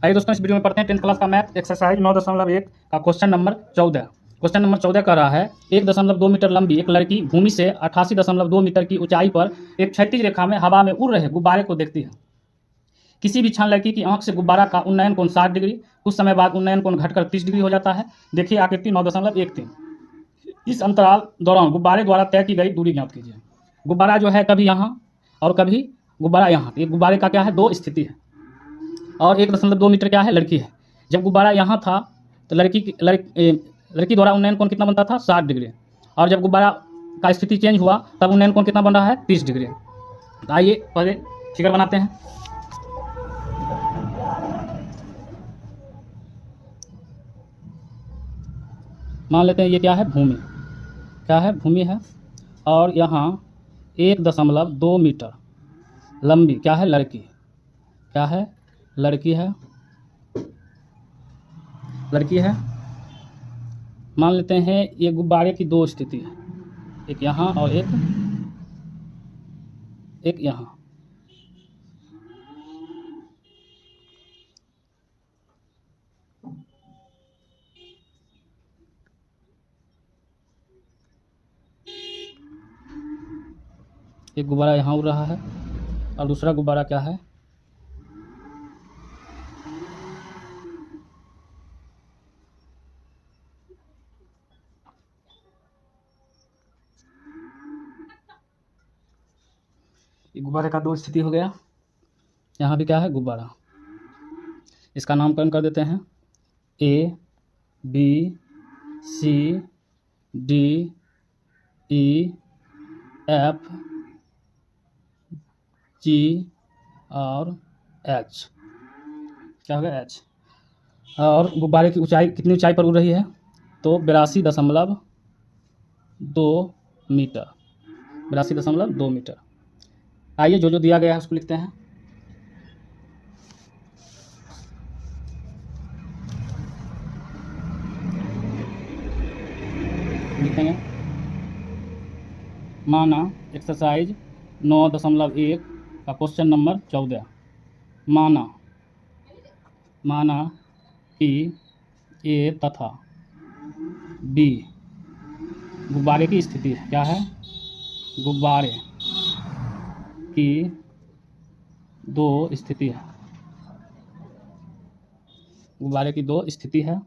आइए दोस्तों, इस वीडियो में पढ़ते हैं 10th क्लास का मैथ एक्सरसाइज 9.1 का क्वेश्चन नंबर 14। क्वेश्चन नंबर 14 कर रहा है 1.2 मीटर लंबी एक लड़की भूमि से 88.2 मीटर की ऊंचाई पर एक क्षैतिज रेखा में हवा में उड़ रहे गुब्बारे को देखती है। किसी भी क्षण लड़की की आंख से गुब्बारा का उन्नयन कोण 60 डिग्री, कुछ समय बाद उन्नयन कोण घटकर 30 डिग्री हो जाता है। देखिए आकृति 9.13। इस अंतराल दौरान गुब्बारे द्वारा तय की गई दूरी ज्ञात कीजिए। गुब्बारा जो है कभी यहाँ और कभी गुब्बारा यहाँ, एक गुब्बारे का क्या है, दो स्थिति है। और 1.2 मीटर क्या है, लड़की है। जब गुब्बारा यहाँ था तो लड़की द्वारा उन्नयन कोण कितना बनता था, 60 डिग्री। और जब गुब्बारा का स्थिति चेंज हुआ तब उन्नयन कोण कितना बन रहा है, 30 डिग्री। तो आइए पहले फिगर बनाते हैं। मान लेते हैं ये क्या है, भूमि, क्या है, भूमि है। और यहाँ 1.2 मीटर लंबी क्या है, लड़की, क्या है, लड़की है, लड़की है। मान लेते हैं ये गुब्बारे की दो स्थिति है, एक यहाँ और एक यहाँ। एक गुब्बारा यहाँ उड़ रहा है और दूसरा गुब्बारा क्या है, गुब्बारे का दो स्थिति हो गया। यहाँ भी क्या है, गुब्बारा। इसका नामकरण कर देते हैं A, B, C, D, E, F, G और H। क्या हो गया, H। और गुब्बारे की ऊंचाई कितनी ऊंचाई पर उड़ रही है, तो 82.2 मीटर, 82.2 मीटर। आइए जो दिया गया है उसको लिखते हैं। लिखेंगे माना एक्सरसाइज 9.1 का क्वेश्चन नंबर 14। माना कि ए तथा बी गुब्बारे की स्थिति है, क्या है, गुब्बारे की दो स्थिति है, गुब्बारे की दो स्थिति है।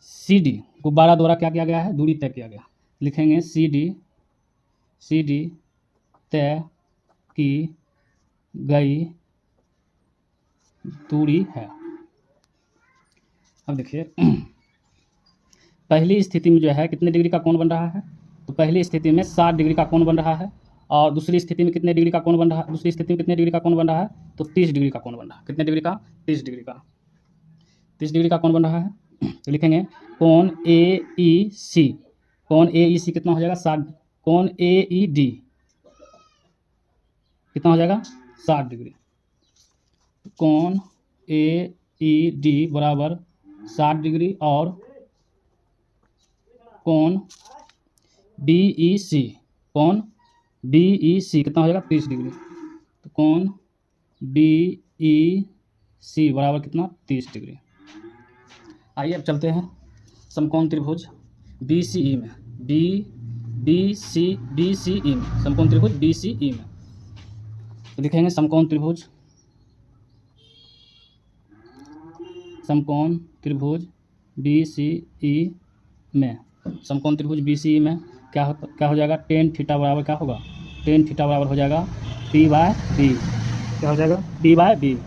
सी डी गुब्बारा द्वारा क्या किया गया है, दूरी तय किया गया। लिखेंगे सी डी तय की गई दूरी है। अब देखिए पहली स्थिति में जो है कितने डिग्री का कोण बन रहा है, तो पहली स्थिति में 60 डिग्री का कोण बन रहा है। और दूसरी स्थिति में कितने डिग्री का कोण बन रहा है, दूसरी स्थिति में कितने डिग्री का कोण बन रहा है, तो 30 डिग्री का कोण बन रहा है। कितने डिग्री का, 30 डिग्री का, 30 डिग्री का कोण बन रहा है। तो लिखेंगे कोण ए ई सी, कोण ए ई सी कितना हो जाएगा, 60। कोण ए ई डी कितना हो जाएगा, 60 डिग्री। कोण ए ई डी बराबर 60 डिग्री। और कोण बी ई सी, कोण बी ई सी कितना हो जाएगा, 30 डिग्री। तो कोण बी ई सी बराबर कितना, 30 डिग्री। आइए अब चलते हैं समकोण त्रिभुज बी सी ई में, बी सी ई में, समकोण त्रिभुज बी सी ई में। तो लिखेंगे समकोण त्रिभुज बी सी ई में, समकोण त्रिभुज बी सी ई में क्या हो जाएगा, टेन थीटा बराबर क्या होगा, टेन थीटा बराबर हो जाएगा पी बाय बी। क्या हो जाएगा, पी बाय बी।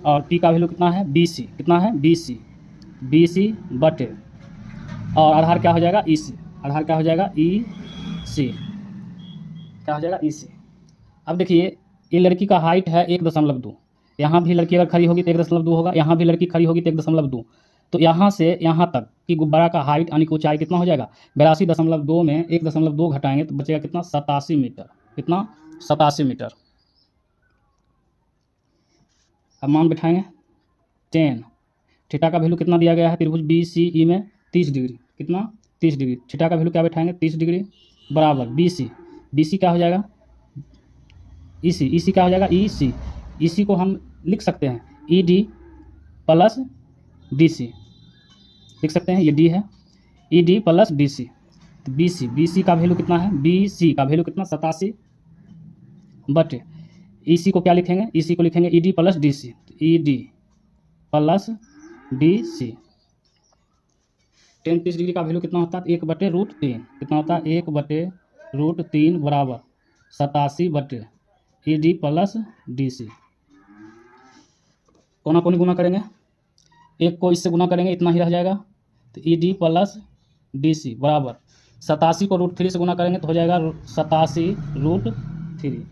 और पी का वैल्यू कितना है, बी सी, कितना है, बी सी बटे, और आधार क्या हो जाएगा, ई सी, आधार क्या हो जाएगा, ई सी, क्या हो जाएगा, ई सी। अब देखिए ये लड़की का हाइट है 1.2, यहाँ भी लड़की अगर खड़ी होगी तो 1.2 होगा, यहाँ भी लड़की खड़ी होगी तो 1.2। तो यहाँ से यहाँ तक कि गुब्बारा का हाइट यानी कि ऊंचाई कितना हो जाएगा, 82.2 में 1.2 घटाएंगे तो बचेगा कितना, 87 मीटर। कितना, 87 मीटर। अब मान बैठाएंगे 10, थीटा का वैल्यू कितना दिया गया है त्रिभुज बी सी ई में, 30 डिग्री। कितना, 30 डिग्री। थीटा का वैल्यू क्या बैठाएंगे, 30 डिग्री बराबर बी सी क्या हो जाएगा, ई सी क्या हो जाएगा, ई सी। इसी को हम लिख सकते हैं E D plus D C, लिख सकते हैं, ये डी है, E D plus D C. तो बी सी का वैल्यू कितना है, बी सी का वैल्यू कितना 87 बटे ई सी को क्या लिखेंगे, ई सी को लिखेंगे E D plus D C, E D plus D C. Tan 30 degree का वैल्यू कितना होता है, 1/√3, कितना होता है 1/√3 बराबर 87 बटे E D plus D C. कोना कोनी गुना करेंगे, एक को इससे गुना करेंगे, इतना ही रह जाएगा। तो E D plus D C बराबर 87 को √3 से गुना करेंगे तो हो जाएगा 87√3,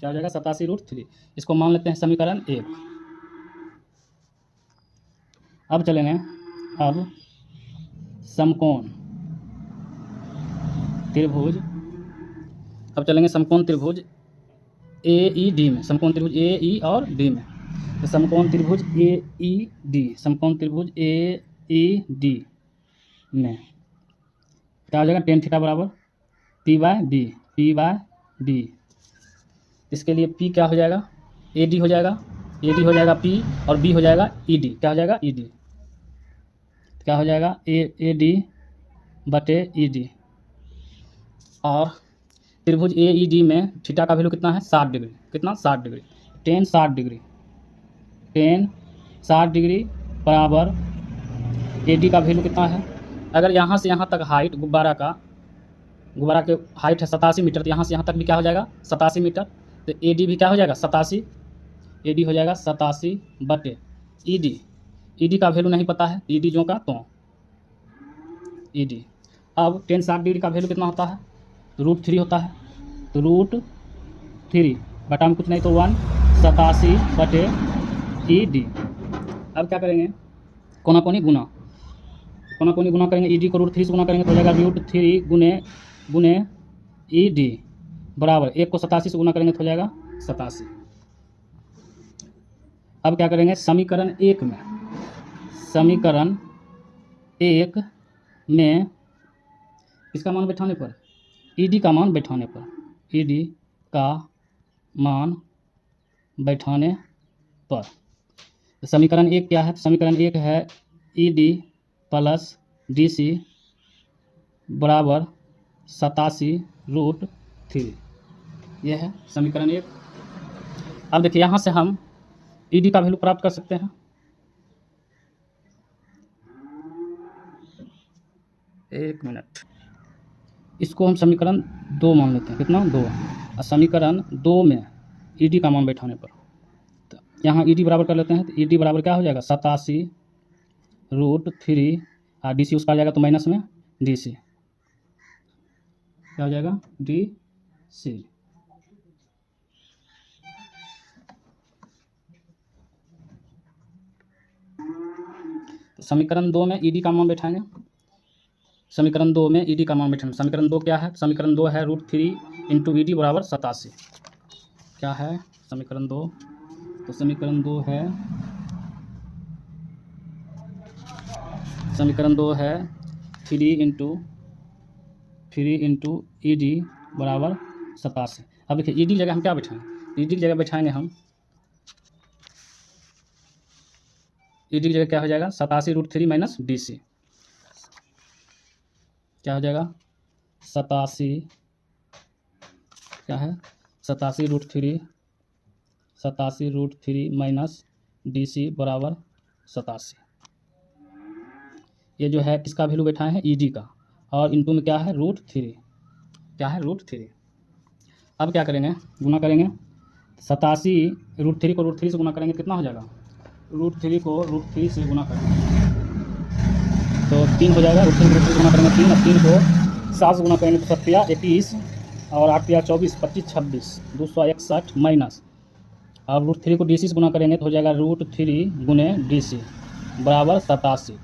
क्या हो जाएगा 87√3। इसको मान लेते हैं समीकरण 1। अब चलेंगे, अब समकोण त्रिभुज, अब चलेंगे समकोण त्रिभुज ए ई डी में, समकोण त्रिभुज ए ई और डी में। तो समकोण त्रिभुज ए ई डी, समकोण त्रिभुज ए ई डी में क्या हो जाएगा, टेन थीटा बराबर पी बाय डी। इसके लिए पी क्या हो जाएगा, ए डी हो जाएगा, ए डी हो जाएगा पी, और बी हो जाएगा ई डी, क्या हो जाएगा ई डी, क्या हो जाएगा ए डी बटे ई डी। और त्रिभुज ए ई डी में थीटा का वैल्यू कितना है 60 डिग्री, कितना 60 डिग्री, टेन 60 डिग्री बराबर ए डी का वैल्यू कितना है। अगर यहाँ से यहाँ तक हाइट गुब्बारा के हाइट है 87 मीटर, तो यहाँ से यहाँ तक भी क्या हो जाएगा 87 मीटर। तो ए डी भी क्या हो जाएगा 87, ए डी हो जाएगा 87 बटे ई डी का वैल्यू नहीं पता है, ई डी जो का तो ई डी। अब टेन 60 डिग्री का वैल्यू कितना होता है, √3 होता है। तो √3 बटा में कुछ नहीं तो 187 बटे ई डी। अब क्या करेंगे, कोना कोनी गुना करेंगे, ई डी को √3 से गुना करेंगे तो हो जाएगा √3 गुने ई डी बराबर 1 को 87 से गुना करेंगे तो हो जाएगा 87। अब क्या करेंगे, समीकरण 1 में इसका मान बैठाने पर, ई डी का मान बैठाने पर, तो समीकरण 1 क्या है, समीकरण 1 है E D plus D C बराबर 87√3, यह है समीकरण 1। अब देखिए यहाँ से हम ई डी का वैल्यू प्राप्त कर सकते हैं। एक मिनट, इसको हम समीकरण 2 मान लेते हैं, कितना 2। और समीकरण 2 में ई डी का मान बैठाने पर, तो यहाँ ई डी बराबर कर लेते हैं। तो ई डी बराबर क्या हो जाएगा 87√3, और डी सी उसका आ जाएगा तो माइनस में डी सी, क्या हो जाएगा डी सी। तो समीकरण 2 में ई डी का मान बैठाएंगे, समीकरण 2 में ई डी का मान बैठाएंगे। समीकरण 2 क्या है, समीकरण 2 है √3 इंटू ई डी बराबर 87। क्या है समीकरण 2, तो समीकरण 2 है 3 इंटू ई डी बराबर 87। अब देखिए ई डी जगह हम क्या बैठाएंगे, ई डी की जगह बैठाएंगे हम, ई डी की जगह क्या हो जाएगा 87√3 माइनस डी सी, क्या हो जाएगा 87√3 माइनस डी सी बराबर 87। ये जो है किसका वैल्यू बैठाए हैं, ई डी का, और इनटू में क्या है √3, क्या है √3। अब क्या करेंगे, गुना करेंगे, 87 √3 को √3 से गुना करेंगे कितना हो जाएगा, √3 को √3 से गुना करेंगे तो 3 हो जाएगा, √3 से गुना करेंगे 3, और 3 को 7 से गुना करेंगे तो 7 या 21, और 8 या 24, 25, 26, 261 माइनस, अब √3 को डी सी से गुना करेंगे तो हो जाएगा √3 गुने डी सी बराबर 87।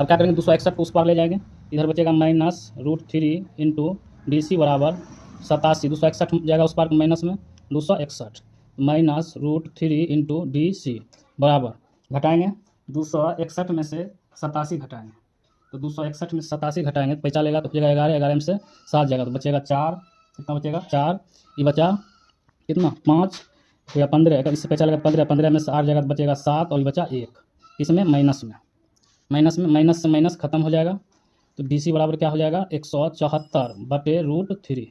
अब क्या करेंगे 261 को उस पार ले जाएंगे, इधर बचेगा माइनस √3 इंटू डी सी बराबर 87, 261 जाएगा उस पार माइनस में 261 माइनस √3 इंटू डी सी बराबर, घटाएंगे 261 में से 87 घटाएंगे, तो 261 में 87 घटाएंगे तो पैसा लेगा तो बचेगा 11, 11 में से 7 जाएगा तो बचेगा 4, कितना बचेगा 4, ये बचा कितना 5, तो या 15 का, इससे पता चलेगा 15, 15 में से 8 जाएगा तो बचेगा 7 और बचा 1, इसमें माइनस में माइनस से माइनस खत्म हो जाएगा। तो डी सी बराबर क्या हो जाएगा 174/√3।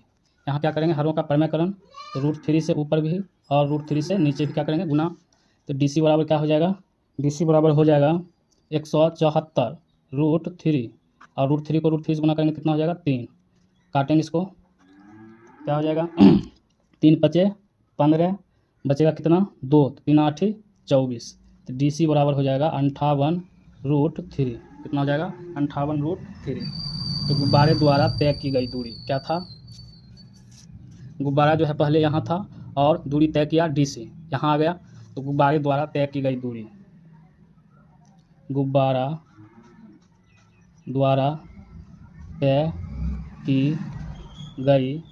यहाँ क्या करेंगे, हरों का परमेयकरण, तो √3 से ऊपर भी और √3 से नीचे भी क्या करेंगे, गुना। तो डी सी बराबर क्या हो जाएगा, डी सी बराबर हो जाएगा 174/√3 और √3 को √3 से गुना करेंगे कितना हो जाएगा 3, काटेंगे इसको, क्या हो जाएगा 3 × 5 = 15, बचेगा कितना 2, 3 × 8 = 24। तो डी सी बराबर हो जाएगा 58/√3, कितना हो जाएगा 58/√3। तो गुब्बारे द्वारा तय की गई दूरी क्या था, गुब्बारा जो है पहले यहाँ था और दूरी तय किया डी से, यहाँ आ गया। तो गुब्बारे द्वारा तय की गई दूरी, गुब्बारा द्वारा तय की गई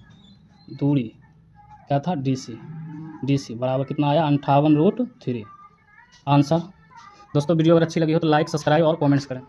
दूरी क्या था डी सी बराबर कितना आया 58/√3 आंसर। दोस्तों वीडियो अगर अच्छी लगी हो तो लाइक, सब्सक्राइब और कमेंट्स करें।